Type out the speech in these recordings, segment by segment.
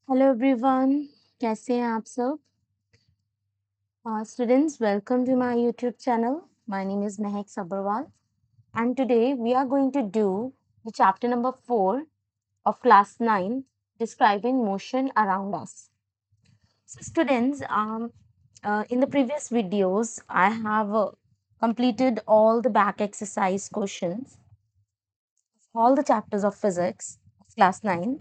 Hello everyone, कैसे हैं आप सब? Students, welcome to my YouTube channel. My name is Mehak Sabharwal, and today we are going to do the chapter number 4 of class 9, describing motion around us. So students, in the previous videos, I have completed all the back exercise questions of all the chapters of physics of class 9.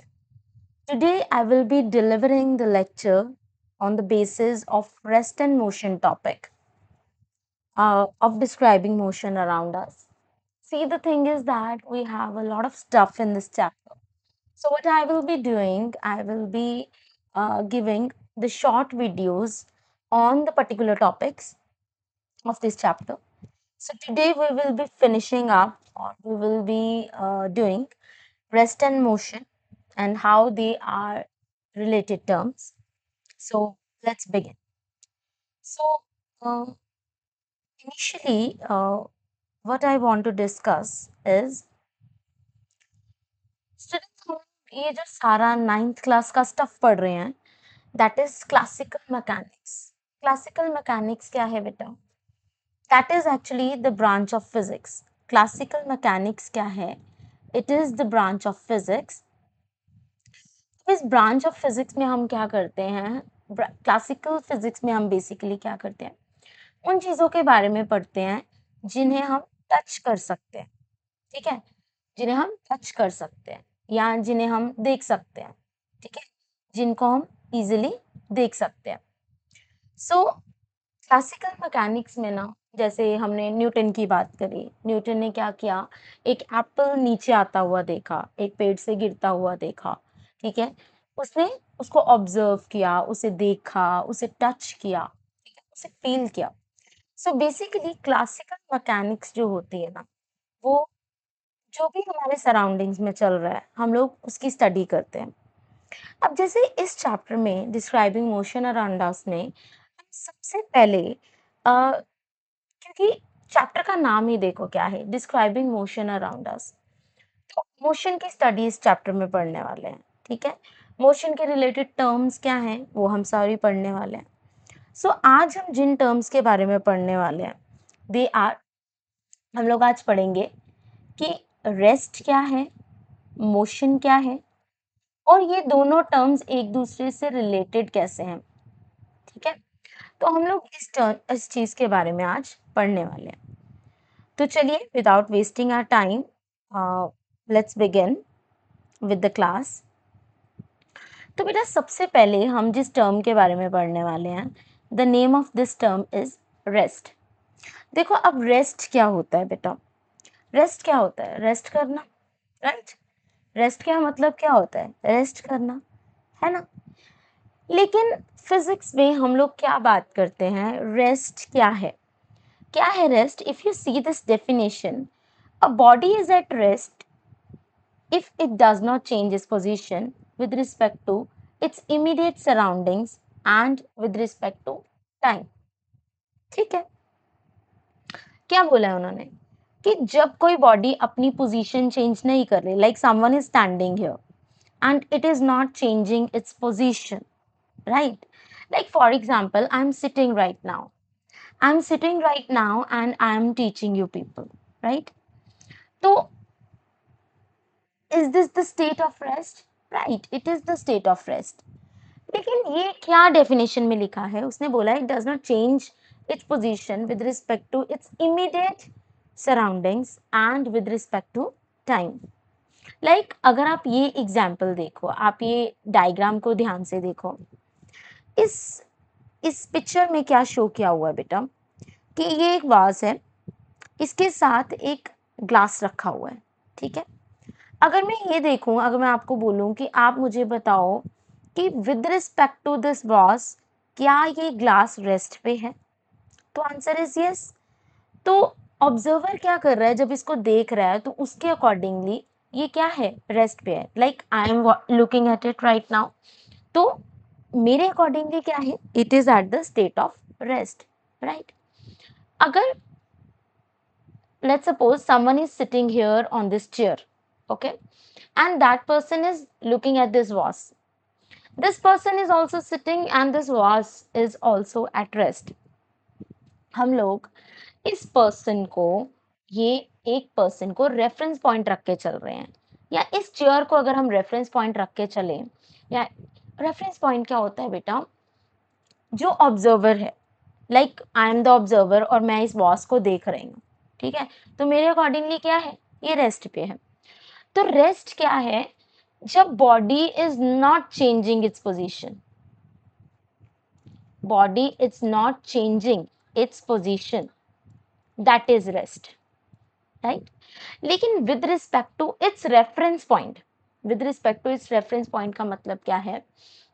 Today, I will be delivering the lecture on the basis of rest and motion topic of describing motion around us. See, the thing is that we have a lot of stuff in this chapter. So, what I will be doing, I will be giving the short videos on the particular topics of this chapter. So, today we will be finishing up, or we will be doing rest and motion and how they are related terms. So let's begin. So initially, what I want to discuss is students, हम ये जो सारा 9th class का stuff पढ़ रहे हैं, that is classical mechanics. Classical mechanics क्या है बेटा? That is actually the branch of physics. Classical mechanics क्या है? It is the branch of physics. इस ब्रांच ऑफ फिजिक्स में हम क्या करते हैं? क्लासिकल फिजिक्स में हम बेसिकली क्या करते हैं? उन चीज़ों के बारे में पढ़ते हैं जिन्हें हम टच कर सकते हैं, ठीक है? जिन्हें हम टच कर सकते हैं या जिन्हें हम देख सकते हैं, ठीक है? जिनको हम इजीली देख सकते हैं। सो क्लासिकल मैकेनिक्स में ना, जैसे हमने न्यूटन की बात करी, न्यूटन ने क्या किया? एक एप्पल नीचे आता हुआ देखा, एक पेड़ से गिरता हुआ देखा, ठीक है? उसने उसको ऑब्जर्व किया, उसे देखा, उसे टच किया, ठीक है? उसे फील किया। सो बेसिकली क्लासिकल मैकेनिक्स जो होती है ना, वो जो भी हमारे सराउंडिंग्स में चल रहा है, हम लोग उसकी स्टडी करते हैं। अब जैसे इस चैप्टर में डिस्क्राइबिंग मोशन अराउंड अस में हम सबसे पहले क्योंकि चैप्टर का नाम ही देखो क्या है, डिस्क्राइबिंग मोशन अराउंड अस, तो मोशन की स्टडी इस चैप्टर में पढ़ने वाले हैं, ठीक है? मोशन के रिलेटेड टर्म्स क्या हैं वो हम सारी पढ़ने वाले हैं। सो आज हम जिन टर्म्स के बारे में पढ़ने वाले हैं, दे आर, हम लोग आज पढ़ेंगे कि रेस्ट क्या है, मोशन क्या है, और ये दोनों टर्म्स एक दूसरे से रिलेटेड कैसे हैं, ठीक है? तो हम लोग इस चीज के बारे में आज पढ़ने वाले हैं। तो चलिए, without wasting our time, let's begin with the class. तो बेटा, सबसे पहले हम जिस टर्म के बारे में पढ़ने वाले हैं, the name of this term is rest. देखो, अब रेस्ट क्या होता है बेटा? रेस्ट क्या होता है? रेस्ट करना, राइट? रेस्ट क्या मतलब क्या होता है? रेस्ट करना, है ना? लेकिन फिजिक्स में हम लोग क्या बात करते हैं? रेस्ट क्या है? क्या है rest? If you see this definition, a body is at rest if it does not change its position with respect to its immediate surroundings and with respect to time, ठीक है? क्या बोला है उन्होंने? कि जब कोई बॉडी अपनी पोजीशन चेंज नहीं कर रही, like someone is standing here and it is not changing its position, right? Like for example, I'm sitting right now and I am teaching you people, right? So is this the state of rest? Right, it is the state of rest. लेकिन ये क्या definition में लिखा है? उसने बोला है, it does not change its position with respect to its immediate surroundings and with respect to time. Like अगर आप ये एग्जाम्पल देखो, आप ये डायग्राम को ध्यान से देखो, इस इस पिक्चर में क्या शो किया हुआ है बेटा? कि ये एक वाज है, इसके साथ एक ग्लास रखा हुआ है, ठीक है? अगर मैं ये देखूं, अगर मैं आपको बोलूं कि आप मुझे बताओ कि with respect to this vase, क्या ये ग्लास रेस्ट पे है? तो आंसर इज यस। तो ऑब्जर्वर क्या कर रहा है? जब इसको देख रहा है तो उसके अकॉर्डिंगली ये क्या है? रेस्ट पे है। Like I am looking at it right now, तो मेरे अकॉर्डिंगली क्या है? It is at the state of rest, right? अगर let's suppose someone is sitting here on this chair, okay, and that person is looking at this vase, this person is also sitting and this vase is also at rest. हम लोग इस person को, ये एक person को reference point रख के चल रहे हैं, या इस चेयर को अगर हम रेफरेंस पॉइंट रख के चले, या रेफरेंस पॉइंट क्या होता है बेटा, जो ऑब्जर्वर है, like I am the observer और मैं इस बॉस को देख रही हूँ, ठीक है, तो मेरे अकॉर्डिंगली क्या है, ये रेस्ट पे है। तो रेस्ट क्या है, जब body is not changing its position, body is not changing its position, that is rest, right. लेकिन with respect to its reference point, with respect to its reference point का मतलब क्या है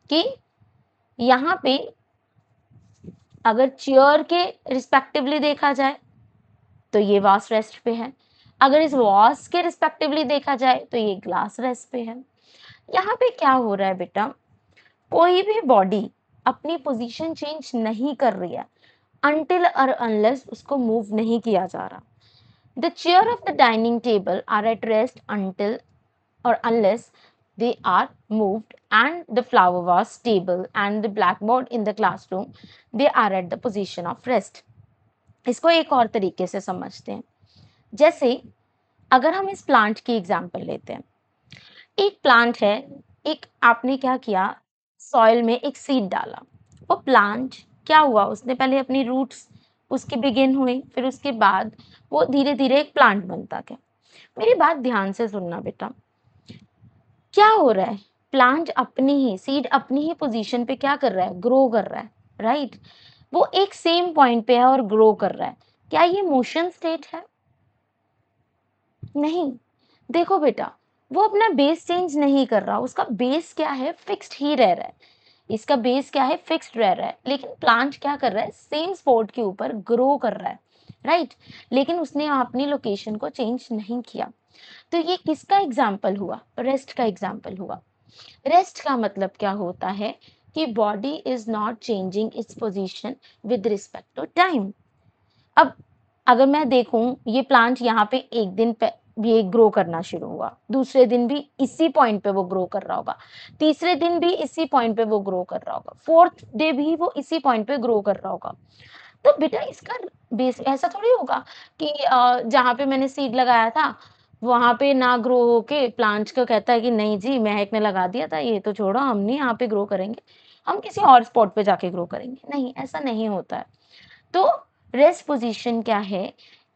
कि यहाँ पे अगर चेयर के रिस्पेक्टिवली देखा जाए तो ये वास रेस्ट पे है, अगर इस वास के रिस्पेक्टिवली देखा जाए तो ये ग्लास रेस्ट पे है। यहाँ पे क्या हो रहा है बेटा, कोई भी बॉडी अपनी पोजीशन चेंज नहीं कर रही है until और unless उसको मूव नहीं किया जा रहा। The chair of the dining table are at rest until or unless they are moved, and the flower vase table and the blackboard in the classroom, they are at the position of rest। इसको एक और तरीके से समझते हैं, जैसे अगर हम इस प्लांट की एग्जांपल लेते हैं, एक प्लांट है, एक आपने क्या किया, सॉइल में एक सीड डाला, वो प्लांट क्या हुआ, उसने पहले अपनी रूट्स उसके बिगिन हुई, फिर उसके बाद वो धीरे धीरे एक प्लांट बनता गया। मेरी बात ध्यान से सुनना बेटा, क्या हो रहा है, प्लांट अपनी ही सीड अपनी ही पोजीशन पे क्या कर रहा है, ग्रो कर रहा है, राइट। वो एक सेम पॉइंट पे है और ग्रो कर रहा है, क्या ये मोशन स्टेट है, नहीं। देखो बेटा, वो अपना बेस चेंज नहीं कर रहा, उसका बेस क्या है, फिक्स्ड ही रह रहा है, इसका बेस क्या है, फिक्स्ड रह रहा है। लेकिन प्लांट क्या कर रहा है, सेम स्पॉट के ऊपर ग्रो कर रहा है, राइट। लेकिन उसने अपनी लोकेशन को चेंज नहीं किया। तो ये किसका एग्जाम्पल हुआ, रेस्ट का एग्जाम्पल हुआ। रेस्ट का मतलब क्या होता है कि body is not changing its position with respect to time. अब अगर मैं देखूं, ये प्लांट यहाँ पे एक दिन पे ये ग्रो करना शुरू हुआ, दूसरे दिन भी इसी पॉइंट पे वो ग्रो कर रहा होगा, तीसरे दिन भी इसी पॉइंट पे वो ग्रो कर रहा होगा, फोर्थ डे भी वो इसी पॉइंट पे ग्रो कर रहा होगा। तो बेटा इसका बेस ऐसा थोड़ी होगा कि जहाँ पे मैंने सीड लगाया था वहां पे ना ग्रो होके प्लांट्स को कहता है कि नहीं जी महक ने लगा दिया था, ये तो छोड़ो, हम नहीं यहाँ पे ग्रो करेंगे, हम किसी और स्पॉट पे जाके ग्रो करेंगे, नहीं, ऐसा नहीं होता है। तो रेस्ट पोजीशन क्या है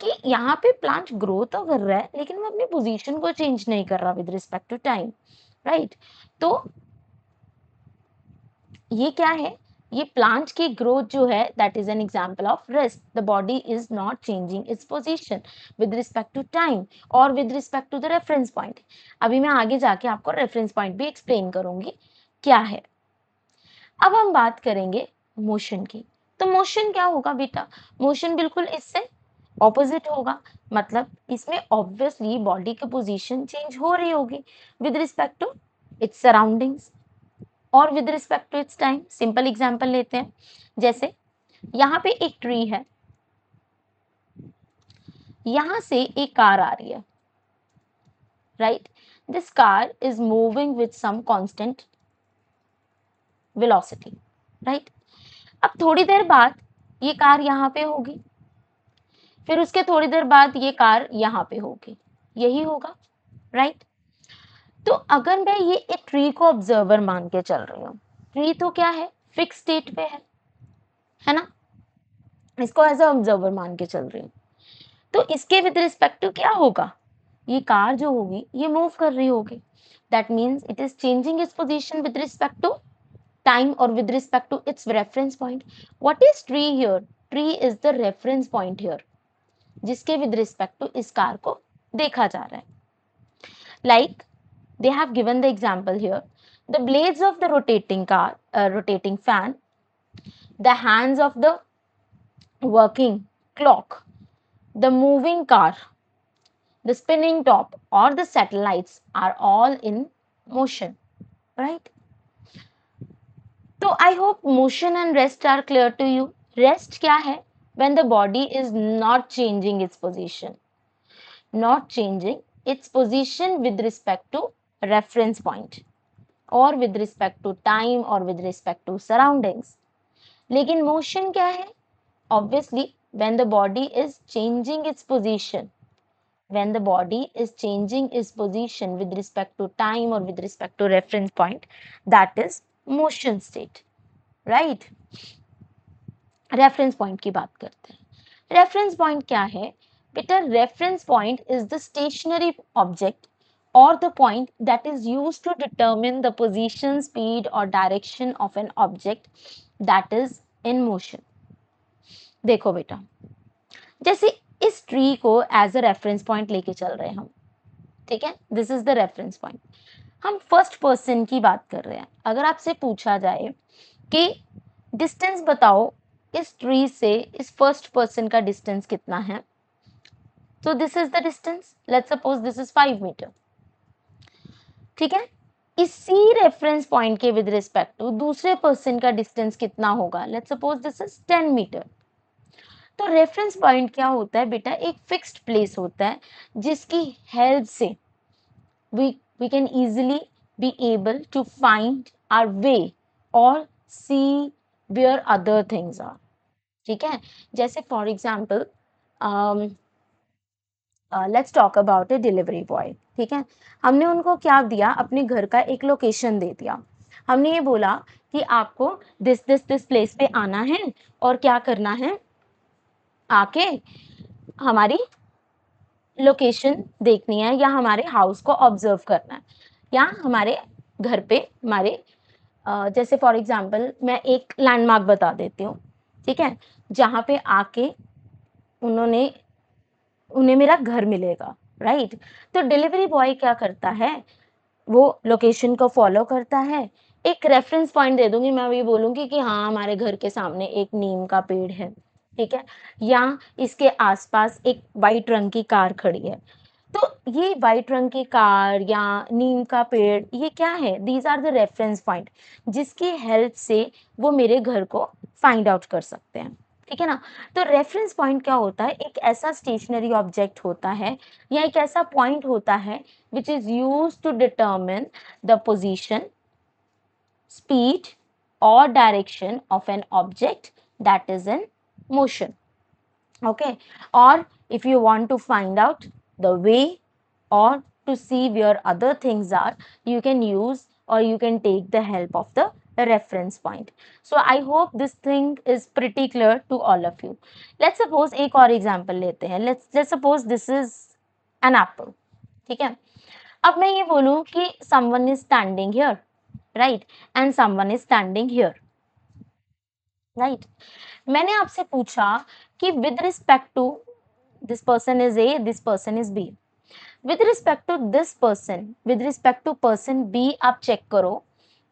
कि यहाँ पे प्लांट ग्रो तो कर रहा है लेकिन वो अपनी पोजीशन को चेंज नहीं कर रहा with respect to time, right. तो ये क्या है, ये प्लांट की ग्रोथ जो है that is an example of rest. The body is not changing its position with respect to time और with respect to the reference point. अभी मैं आगे जाके आपको रेफरेंस पॉइंट भी एक्सप्लेन करूंगी क्या है। अब हम बात करेंगे मोशन की। तो मोशन क्या होगा बेटा, मोशन बिल्कुल इससे ऑपोजिट होगा, मतलब इसमें ऑब्वियसली बॉडी की पोजीशन चेंज हो रही होगी with respect to its surroundings और with respect to its time. Simple example लेते हैं, जैसे यहाँ पे एक ट्री है, यहाँ से एक कार आ रही है, right. This car is moving with some constant velocity, right. अब थोड़ी देर बाद ये कार यहाँ पे होगी, फिर उसके थोड़ी देर बाद ये कार यहाँ पे होगी, यही होगा, राइट। तो अगर मैं ये एक ट्री को ऑब्जर्वर मान के चल रही हूँ, ट्री तो क्या है, फिक्स स्टेट पे है ना, इसको एज ऑब्जर्वर मान के चल रही हूँ, तो इसके विद रिस्पेक्ट टू क्या होगा, ये कार जो होगी ये मूव कर रही होगी, that means it is changing its position with respect to time or with respect to its reference point. What is tree here? Tree is the reference point here, जिसके with respect to इस car को देखा जा रहा है। Like they have given the example here, the blades of the rotating car, rotating fan, the hands of the working clock, the moving car, the spinning top or the satellites are all in motion, right? तो I hope motion and rest are clear to you. Rest क्या है, when the body is not changing its position, not changing its position with respect to reference point, और with respect to time और with respect to surroundings. लेकिन motion क्या है? Obviously when the body is changing its position, when the body is changing its position with respect to time or with respect to reference point, that is motion state, right? Reference point की बात करते हैं। Reference point क्या है बेटा? Reference point is the stationary object or the point that is used to determine the position, speed or direction of an object that is in motion। देखो बेटा, जैसे इस ट्री को एज अ रेफरेंस पॉइंट लेके चल रहे हैं हम, ठीक है, this is the reference point. हम फर्स्ट पर्सन की बात कर रहे हैं। अगर आपसे पूछा जाए कि डिस्टेंस बताओ इस ट्री से इस फर्स्ट पर्सन का डिस्टेंस कितना है, तो this is the distance, let's suppose this is 5 metre, ठीक है। इसी रेफरेंस पॉइंट के विद रिस्पेक्ट टू दूसरे पर्सन का डिस्टेंस कितना होगा, let's suppose this is 10 metre. तो रेफरेंस पॉइंट क्या होता है बेटा? एक फिक्स्ड प्लेस होता है जिसकी हेल्प से we can easily be able to find our way or see where other things are, ठीक है। जैसे for example let's talk about a delivery boy, ठीक है। हमने उनको क्या दिया? अपने घर का एक लोकेशन दे दिया। हमने ये बोला कि आपको दिस प्लेस पे आना है और क्या करना है, आके हमारी लोकेशन देखनी है या हमारे हाउस को ऑब्जर्व करना है या हमारे घर पे हमारे जैसे फॉर एग्जांपल मैं एक लैंडमार्क बता देती हूँ, ठीक है, जहाँ पे आके उन्हें मेरा घर मिलेगा, राइट। तो डिलीवरी बॉय क्या करता है? वो लोकेशन को फॉलो करता है। एक रेफरेंस पॉइंट दे दूंगी, मैं ये बोलूंगी कि हाँ हमारे घर के सामने एक नीम का पेड़ है, ठीक है, या इसके आसपास एक वाइट रंग की कार खड़ी है। तो ये वाइट रंग की कार या नीम का पेड़ ये क्या है? These are the reference point जिसकी हेल्प से वो मेरे घर को फाइंड आउट कर सकते हैं, ठीक है ना। तो रेफरेंस पॉइंट क्या होता है? एक ऐसा स्टेशनरी ऑब्जेक्ट होता है या एक ऐसा पॉइंट होता है which is used to determine the position, speed or direction of an object that is in motion, okay। or if you want to find out the way or to see where other things are, you can use or you can take the help of the reference point। so I hope this thing is pretty clear to all of you। let's suppose एक और example लेते हैं। let's suppose this is an apple, ठीक है। अब मैं ये बोलूं कि someone is standing here, right, and someone is standing here, right। मैंने आपसे पूछा कि with respect to this person is A, this person is B, with respect to this person, with respect to person B आप check करो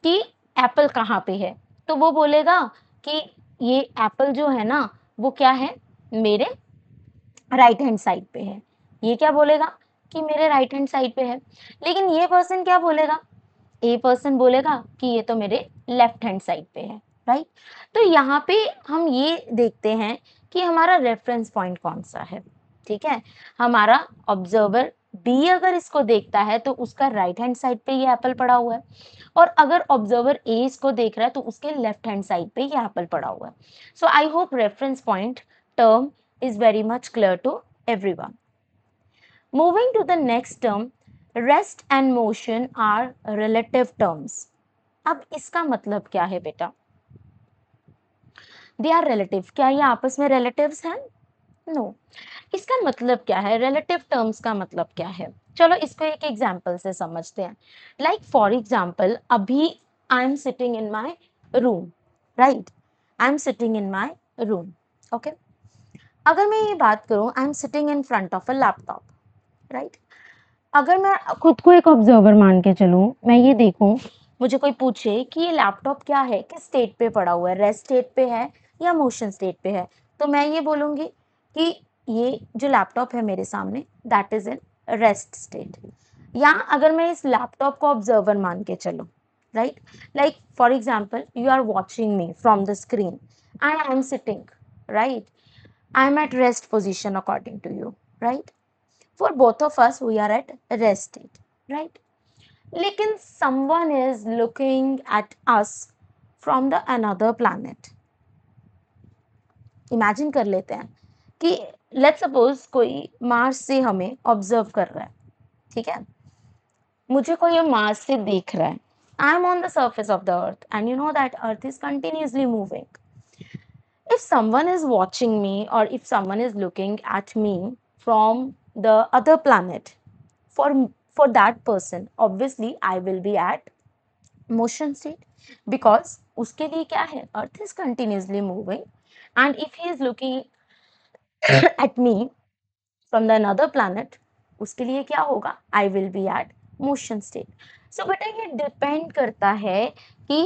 कि Apple कहाँ पे है। तो वो बोलेगा कि ये एप्पल जो है ना वो क्या है, मेरे राइट हैंड साइड पे है। ये क्या बोलेगा कि मेरे राइट हैंड साइड पे है। लेकिन ये पर्सन क्या बोलेगा? ए पर्सन बोलेगा कि ये तो मेरे लेफ्ट हैंड साइड पे है, राइट। तो यहाँ पे हम ये देखते हैं कि हमारा रेफरेंस पॉइंट कौन सा है, ठीक है। हमारा ऑब्जर्वर बी अगर इसको देखता है तो उसका राइट हैंड साइड पे ये एप्पल पड़ा हुआ है, और अगर ऑब्जर्वर ए इसको देख रहा है तो उसके लेफ्ट हैंड साइड पे ये एप्पल पड़ा हुआ है। So I hope reference point term is very much clear to everyone। Moving to the next term, rest and motion are relative terms। अब इसका मतलब क्या है बेटा? They are relative। क्या ये आपस में relatives हैं? No। इसका मतलब क्या है? relative terms का मतलब क्या है? चलो इसको एक एग्जाम्पल से समझते हैं। Like for example, अभी I am sitting in my room, right? I am sitting in my room, okay? अगर मैं ये बात करूं आई am sitting in front of a laptop, right. अगर मैं खुद को एक ऑब्जर्वर मान के चलूं, मैं ये देखूं, मुझे कोई पूछे कि ये लैपटॉप क्या है, किस स्टेट पे पड़ा हुआ है, रेस्ट स्टेट पे है या मोशन स्टेट पे है, तो मैं ये बोलूंगी कि ये जो लैपटॉप है मेरे सामने that is in rest state. या अगर मैं इस लैपटॉप को ऑब्जर्वर मान के चलूं, right, like for example you are watching me from the screen and I am sitting, right? I'm at rest position according to you, right? For both of us, we are at rest state, right? लेकिन someone is looking at us from the another planet. Imagine कर लेते हैं कि let's suppose कोई Mars से हमें observe कर रहा है, ठीक है, मुझे कोई मार्स से देख रहा है, I am on the surface of the earth and you know that earth is continuously moving. If someone is watching me or if someone is looking at me from the other planet, for for that person obviously I will be at motion state, because उसके लिए क्या है, earth is continuously moving, and if he is looking at me from the another planet, उसके लिए क्या होगा, I will be at motion state. So बेटा ये डिपेंड करता है कि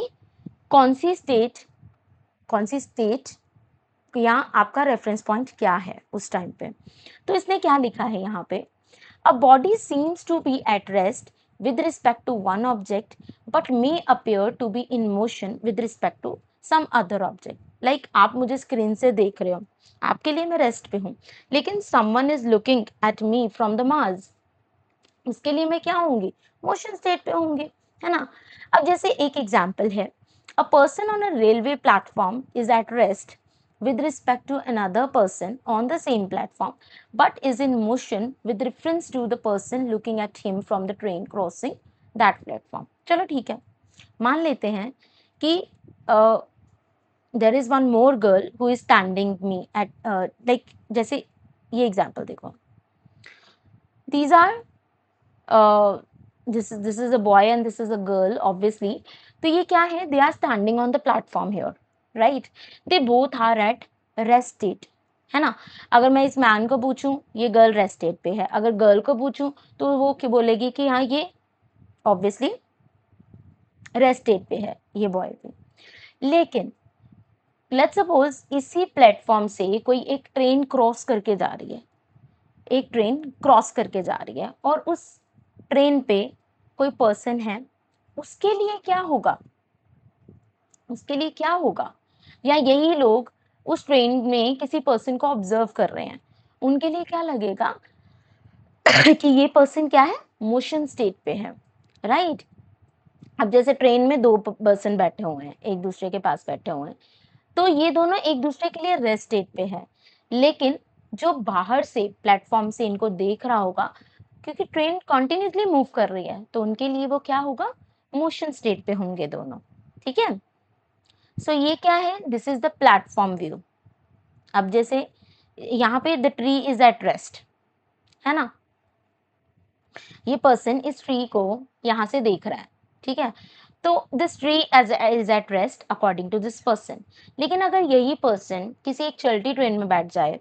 कौन सी स्टेट या आपका रेफरेंस पॉइंट क्या है उस टाइम पे. तो इसने क्या लिखा है यहाँ पे, a body seems to be at rest with respect to one object but may appear to be in motion with respect to some other object. Like आप मुझे स्क्रीन से देख रहे हो, आपके लिए मैं रेस्ट पे हूँ, लेकिन someone is looking at me from the Mars, उसके लिए मैं क्या होंगी, मोशन स्टेट पे होंगी, है ना. अब जैसे एक एग्जाम्पल है, a person on a railway platform is at rest with respect to another person on the same platform but is in motion with reference to the person looking at him from the train crossing that platform. चलो ठीक है, मान लेते हैं कि there is one more girl who is standing me at like जैसे ये example देखो, these are this is a boy and this is a girl obviously. तो ये क्या है, they are standing on the platform here, right? They both are at rest state, है ना. अगर मैं इस मैन को पूछूं ये गर्ल रेस्ट स्टेट पे है, अगर गर्ल को पूछूं तो वो क्या बोलेगी कि हाँ ये ऑब्वियसली रेस्ट स्टेट पे है ये बॉय पे. लेकिन लेट्स सपोज इसी प्लेटफॉर्म से कोई एक ट्रेन क्रॉस करके जा रही है, एक ट्रेन क्रॉस करके जा रही है और उस ट्रेन पे कोई पर्सन है, उसके लिए क्या होगा, उसके लिए क्या होगा, या यही लोग उस ट्रेन में किसी पर्सन को ऑब्जर्व कर रहे हैं, उनके लिए क्या लगेगा कि ये पर्सन क्या है, मोशन स्टेट पे है, राइट. अब जैसे ट्रेन में दो पर्सन बैठे हुए हैं, एक दूसरे के पास बैठे हुए हैं, तो ये दोनों एक दूसरे के लिए रेस्ट स्टेट पे है, लेकिन जो बाहर से प्लेटफॉर्म से इनको देख रहा होगा, क्योंकि ट्रेन कंटिन्यूसली मूव कर रही है, तो उनके लिए वो क्या होगा, मोशन स्टेट पे होंगे दोनों, ठीक है. सो ये क्या है, this is the platform view. अब जैसे यहाँ पे the tree is at rest, है ना, ये पर्सन इस ट्री को यहाँ से देख रहा है, ठीक है, तो this tree is at rest according to this person. लेकिन अगर यही पर्सन किसी एक चलती ट्रेन में बैठ जाए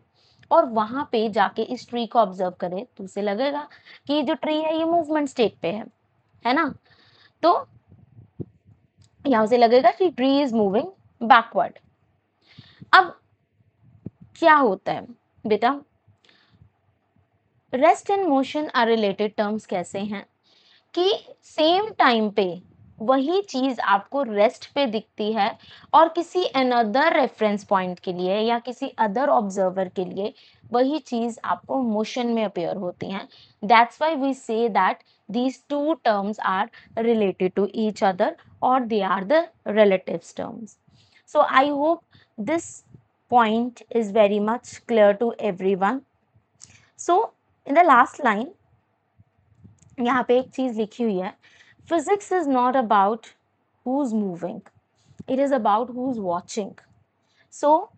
और वहां पे जाके इस ट्री को ऑब्जर्व करे, तो उसे लगेगा कि ये जो ट्री है ये मूवमेंट स्टेट पे है ना. तो यहाँ उसे लगेगा कि ट्री इज मूविंग बैकवर्ड. अब क्या होता है बेटा, rest and motion are related terms कैसे हैं कि सेम टाइम पे वही चीज आपको रेस्ट पे दिखती है और किसी अनदर रेफरेंस पॉइंट के लिए या किसी अदर ऑब्जर्वर के लिए वही चीज आपको मोशन में अपेयर होती हैं. That's why we say that these two terms are related to each other or they are the relatives terms. So I hope this point is very much clear to everyone. So in the last line यहाँ पे एक चीज लिखी हुई है, physics is not about who's moving, it is about who's watching. So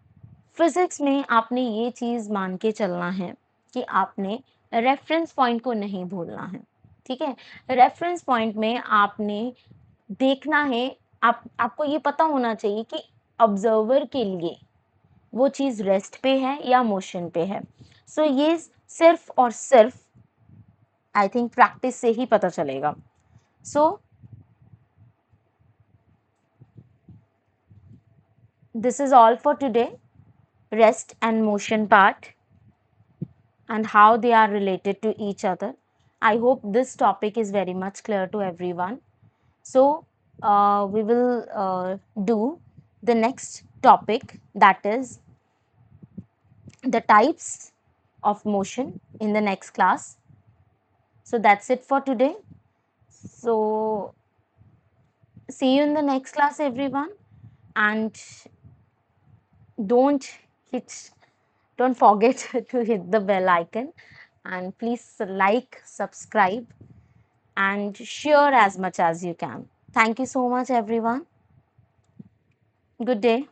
physics में आपने ये चीज मान के चलना है कि आपने रेफरेंस पॉइंट को नहीं भूलना है, ठीक है. रेफरेंस पॉइंट में आपने देखना है, आपको ये पता होना चाहिए कि ऑब्जर्वर के लिए वो चीज रेस्ट पे है या मोशन पे है. सो ये सिर्फ और सिर्फ आई थिंक प्रैक्टिस से ही पता चलेगा. सो this is all for today, rest and motion part and how they are related to each other. I hope this topic is very much clear to everyone. So we will do the next topic, that is the types of motion, in the next class. So that's it for today. So see you in the next class, everyone, and don't hit don't forget to hit the bell icon, and please like, subscribe, and share as much as you can. Thank you so much, everyone. Good day.